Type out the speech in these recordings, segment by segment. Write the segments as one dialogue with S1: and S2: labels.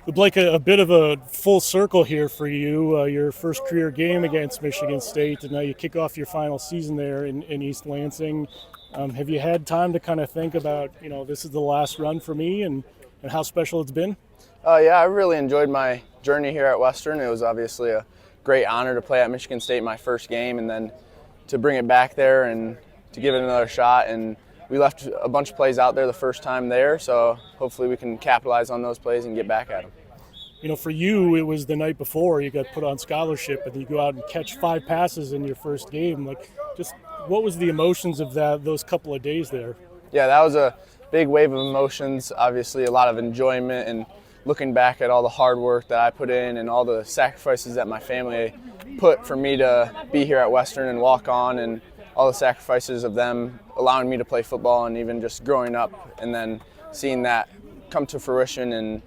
S1: Blake, a bit of a full circle here for you. Your first career game against Michigan State, and now you kick off your final season there in East Lansing. Have you had time to kind of think about, this is the last run for me and how special it's been?
S2: Yeah, I really enjoyed my journey here at Western. It was obviously a great honor to play at Michigan State my first game, and then to bring it back there and to give it another shot. And we left a bunch of plays out there the first time there, so hopefully we can capitalize on those plays and get back at them.
S1: For you, it was the night before you got put on scholarship, and you go out and catch 5 passes in your first game. Just what was the emotions of those couple of days there?
S2: Yeah, that was a big wave of emotions. Obviously, a lot of enjoyment and looking back at all the hard work that I put in and all the sacrifices that my family put for me to be here at Western and walk on, and all the sacrifices of them allowing me to play football, and even just growing up and then seeing that come to fruition and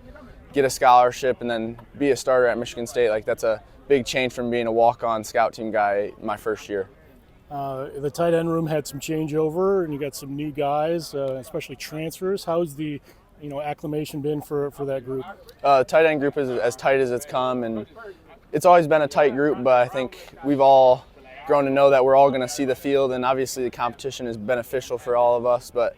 S2: get a scholarship and then be a starter at Michigan State. That's a big change from being a walk-on scout team guy my first year.
S1: The tight end room had some changeover, and you got some new guys, especially transfers. How's the acclimation been for that group?
S2: The tight end group is as tight as it's come, and it's always been a tight group, but I think we've all grown to know that we're all going to see the field, and obviously the competition is beneficial for all of us, but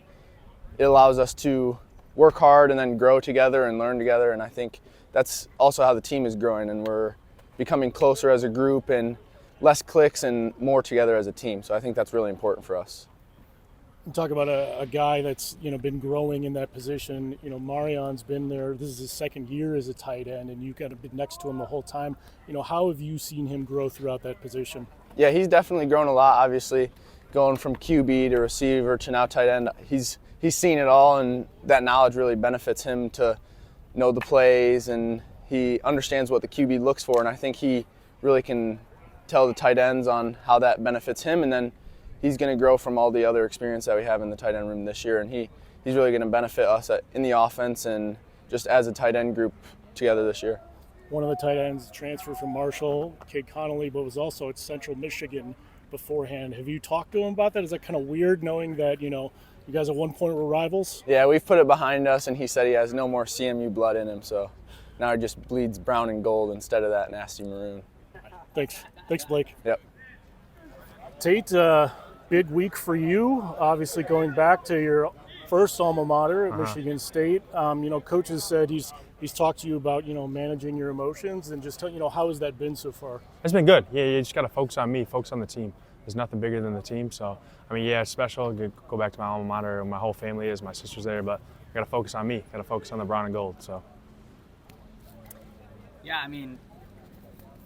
S2: it allows us to work hard and then grow together and learn together, and I think that's also how the team is growing, and we're becoming closer as a group and less cliques and more together as a team. So I think that's really important for us.
S1: Talk about a guy that's been growing in that position. Marion's been there. This is his second year as a tight end, and you've got to be next to him the whole time. How have you seen him grow throughout that position?
S2: Yeah, he's definitely grown a lot. Obviously, going from QB to receiver to now tight end, he's seen it all, and that knowledge really benefits him to know the plays, and he understands what the QB looks for, and I think he really can tell the tight ends on how that benefits him, and then he's going to grow from all the other experience that we have in the tight end room this year, and he's really going to benefit us in the offense and just as a tight end group together this year.
S1: One of the tight ends transferred from Marshall, Kid Connolly, but was also at Central Michigan beforehand. Have you talked to him about that? Is that kind of weird knowing that, you guys at one point were rivals?
S2: Yeah, we've put it behind us, and he said he has no more CMU blood in him, so now he just bleeds brown and gold instead of that nasty maroon.
S1: Thanks, Blake.
S2: Yep.
S1: Tate, big week for you, obviously going back to your first alma mater at Michigan State. Coach has said he's talked to you about, managing your emotions, and just, how has that been so far?
S3: It's been good. Yeah, you just got to focus on me, focus on the team. There's nothing bigger than the team. So, it's special. Go back to my alma mater. My whole family is, my sister's there, but I got to focus on me. Got to focus on the brown and gold. So.
S4: Yeah,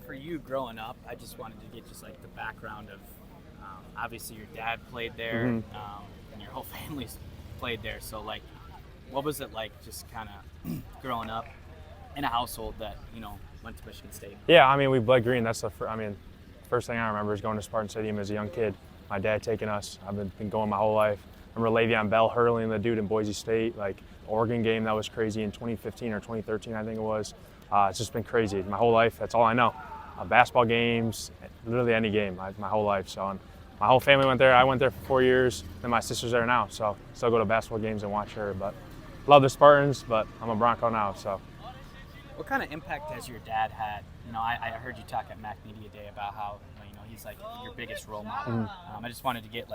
S4: for you growing up, I just wanted to get the background of, obviously your dad played there, and your whole family's played there. So what was it like just kind of growing up in a household that, went to Michigan State?
S3: Yeah, we bled green. That's first thing I remember is going to Spartan Stadium as a young kid. My dad taking us. I've been going my whole life. I remember Le'Veon Bell hurling the dude in Boise State, Oregon game that was crazy in 2015 or 2013, I think it was. It's just been crazy. My whole life, that's all I know. Basketball games, literally any game, my whole life. So my whole family went there. I went there for 4 years. Then my sister's there now, so still go to basketball games and watch her. But love the Spartans, but I'm a Bronco now. So.
S4: What kind of impact has your dad had? I heard you talk at Mac Media Day about how he's your biggest role model. I just wanted to get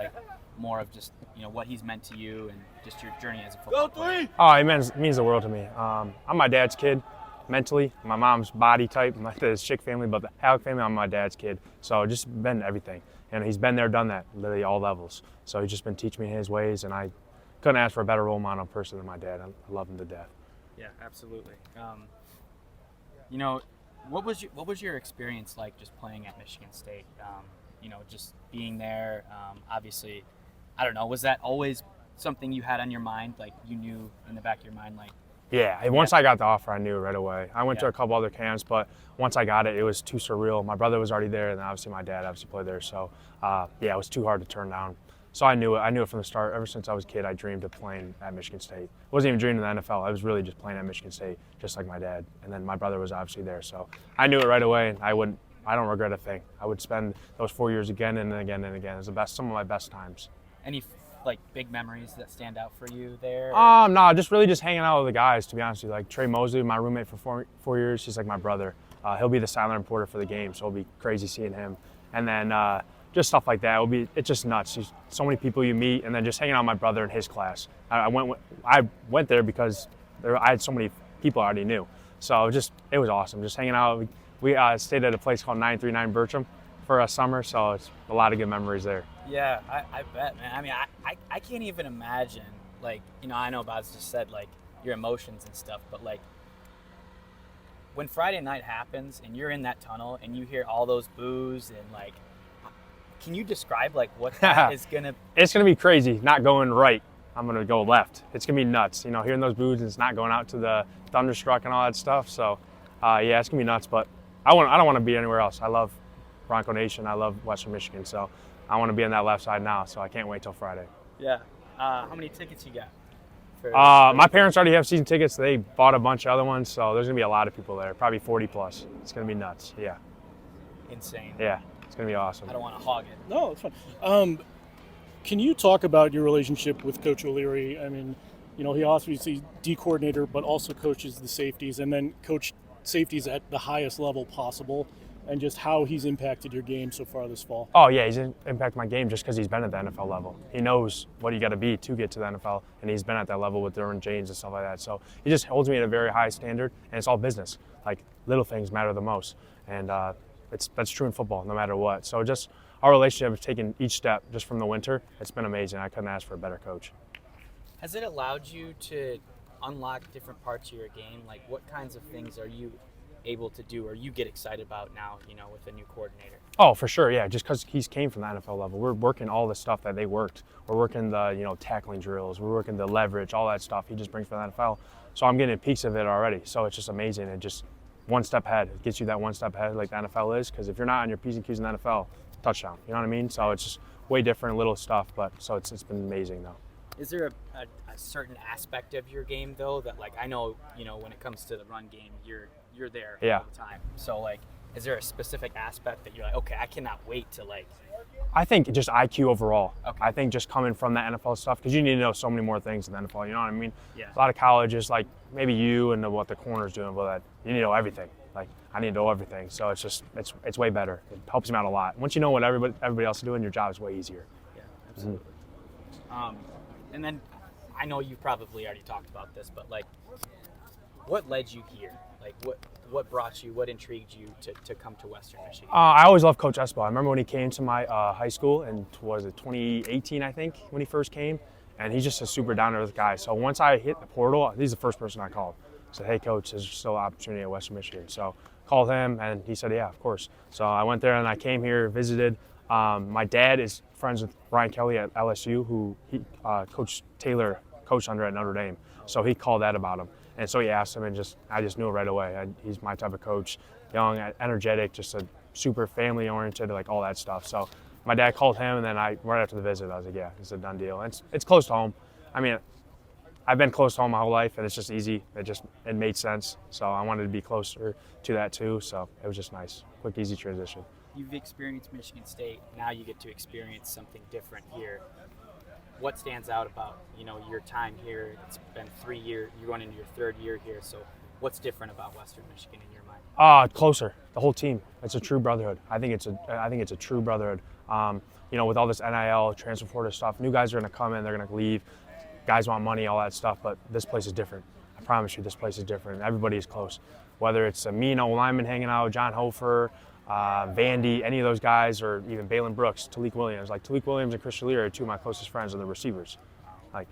S4: more of just what he's meant to you and just your journey as a football player.
S3: Oh, it means the world to me. I'm my dad's kid. Mentally, my mom's body type, the Schick family, but the Hallock family, I'm my dad's kid. So just been everything. And he's been there, done that, literally all levels. So he's just been teaching me his ways, and I couldn't ask for a better role model person than my dad. I love him to death.
S4: Yeah, absolutely. What was your experience like just playing at Michigan State? Just being there, obviously, I don't know, was that always something you had on your mind, you knew in the back of your mind,
S3: Yeah, once I got the offer, I knew right away. I went to a couple other camps, but once I got it, it was too surreal. My brother was already there, and obviously my dad obviously played there. So, it was too hard to turn down. So I knew it from the start. Ever since I was a kid, I dreamed of playing at Michigan State. I wasn't even dreaming of the NFL. I was really just playing at Michigan State, just like my dad. And then my brother was obviously there. So I knew it right away, and I don't regret a thing. I would spend those 4 years again and again and again. It was some of my best times.
S4: Any like big memories that stand out for you there?
S3: No, just really just hanging out with the guys, to be honest with you. Like Trey Mosley, my roommate for four years, he's like my brother. He'll be the silent reporter for the game, so it'll be crazy seeing him. And then just stuff like that. It's just nuts. There's so many people you meet, and then just hanging out with my brother in his class. I went there because I had so many people I already knew. So it was awesome. Just hanging out. We stayed at a place called 939 Bertram for a summer, so it's a lot of good memories there.
S4: Yeah, I bet, man. I mean, I can't even imagine, like, you know, I know Bob's just said, like, your emotions and stuff, but, like, when Friday night happens and you're in that tunnel and you hear all those boos and, like, can you describe, like, what that is going to...
S3: It's going to be crazy, not going right. I'm going to go left. It's going to be nuts, you know, hearing those boos and it's not going out to the Thunderstruck and all that stuff. So, yeah, it's going to be nuts, but I don't want to be anywhere else. I love Bronco Nation. I love Western Michigan, so I want to be on that left side now, so I can't wait till Friday.
S4: Yeah. How many tickets you got?
S3: My parents already have season tickets. They bought a bunch of other ones, so there's going to be a lot of people there, probably 40 plus. It's going to be nuts, yeah.
S4: Insane.
S3: Yeah, it's going to be awesome.
S4: I don't want to hog it.
S1: No, it's fine. Can you talk about your relationship with Coach O'Leary? I mean, you know, he obviously D coordinator, but also coaches the safeties, and then coach safeties at the highest level possible, and just how he's impacted your game so far this fall.
S3: Oh, yeah, he's impacted my game just because he's been at the NFL level. He knows what you got to be to get to the NFL, and he's been at that level with Derwin James and stuff like that. So he just holds me at a very high standard, and it's all business. Like, little things matter the most, and that's true in football no matter what. So just our relationship has taken each step just from the winter. It's been amazing. I couldn't ask for a better coach.
S4: Has it allowed you to unlock different parts of your game? Like, what kinds of things are you able to do or you get excited about now, you know, with a new coordinator?
S3: Oh, for sure, yeah. Just because he's came from the NFL level, we're working all the stuff that they worked. We're working the, you know, tackling drills. We're working the leverage, all that stuff. He just brings from the NFL. So I'm getting peaks of it already. So it's just amazing. And just one step ahead. It gets you that one step ahead like the NFL is. Because if you're not on your P's and Q's in the NFL, touchdown. You know what I mean? So it's just way different little stuff. But so it's been amazing though.
S4: Is there a certain aspect of your game though that, like, I know, you know, when it comes to the run game, you're there all the time. So, like, is there a specific aspect that you're like, okay, I cannot wait to, like...
S3: I think just IQ overall.
S4: Okay.
S3: I think just coming from that NFL stuff, because you need to know so many more things in the NFL, you know what I mean?
S4: Yeah.
S3: A lot of colleges, like maybe you and what the corner's doing, but that you need to know everything. Like, I need to know everything. So it's just, it's way better. It helps me out a lot. Once you know what everybody else is doing, your job is way easier.
S4: Yeah, absolutely. And then, I know you probably already talked about this, but, like, what led you here? Like, what brought you, what intrigued you to come to Western Michigan?
S3: I always loved Coach Espo. I remember when he came to my high school, and was it 2018, I think, when he first came, and he's just a super down-to-earth guy. So once I hit the portal, he's the first person I called. I said, hey, Coach, there's still an opportunity at Western Michigan. So called him, and he said, yeah, of course. So I went there, and I came here, visited. My dad is friends with Brian Kelly at LSU, who Coach Taylor coached under at Notre Dame. So he called that about him. And so he asked him, and I just knew it right away. He's my type of coach, young, energetic, just a super family-oriented, like all that stuff. So my dad called him, and then right after the visit, I was like, yeah, it's a done deal. It's close to home. I mean, I've been close to home my whole life, and it's just easy. It made sense. So I wanted to be closer to that too. So it was just nice, quick, easy transition.
S4: You've experienced Michigan State. Now you get to experience something different here. What stands out about, you know, your time here? It's been 3 years. You're going into your third year here. So what's different about Western Michigan in your mind?
S3: Closer. The whole team. It's a true brotherhood. I think it's a true brotherhood. You know, with all this NIL, transfer portal stuff, new guys are going to come in, they're going to leave. Guys want money, all that stuff, but this place is different. I promise you, this place is different. Everybody is close. Whether it's me and O-lineman hanging out, John Hofer, Vandy, any of those guys, or even Balin Brooks, Talik Williams. Like, Talik Williams and Chris Lear are two of my closest friends are the receivers. Like,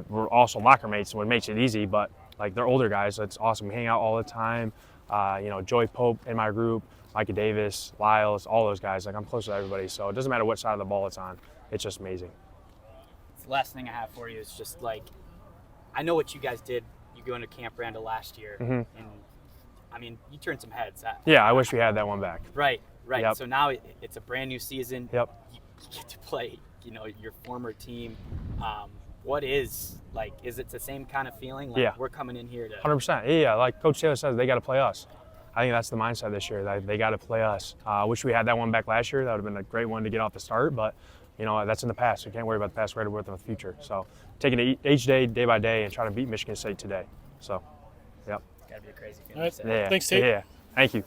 S3: we're also locker mates, so it makes it easy, but, like, they're older guys, so it's awesome. We hang out all the time. You know, Joey Pope in my group, Micah Davis, Lyles, all those guys. Like, I'm close to everybody, so it doesn't matter what side of the ball it's on. It's just amazing.
S4: The last thing I have for you is just, like, I know what you guys did. You go into Camp Randall last year, and I mean, you turned some heads.
S3: Yeah, I wish we had that one back.
S4: Right.
S3: Yep.
S4: So now it's a brand new season.
S3: Yep.
S4: You get to play, you know, your former team. What is, like, is it the same kind of feeling? Like,
S3: yeah.
S4: We're coming in here to...
S3: 100%. Yeah, like Coach Taylor says, they got to play us. I think that's the mindset this year. They got to play us. I wish we had that one back last year. That would have been a great one to get off the start, but you know, that's in the past. We can't worry about the past. We're worried about the future. So taking it each day, day by day, and trying to beat Michigan State today. So, yep.
S4: Got to be a crazy
S1: All
S4: feeling.
S1: right.
S4: to say.
S3: Yeah.
S1: Thanks, Tate.
S3: Yeah. Thank you.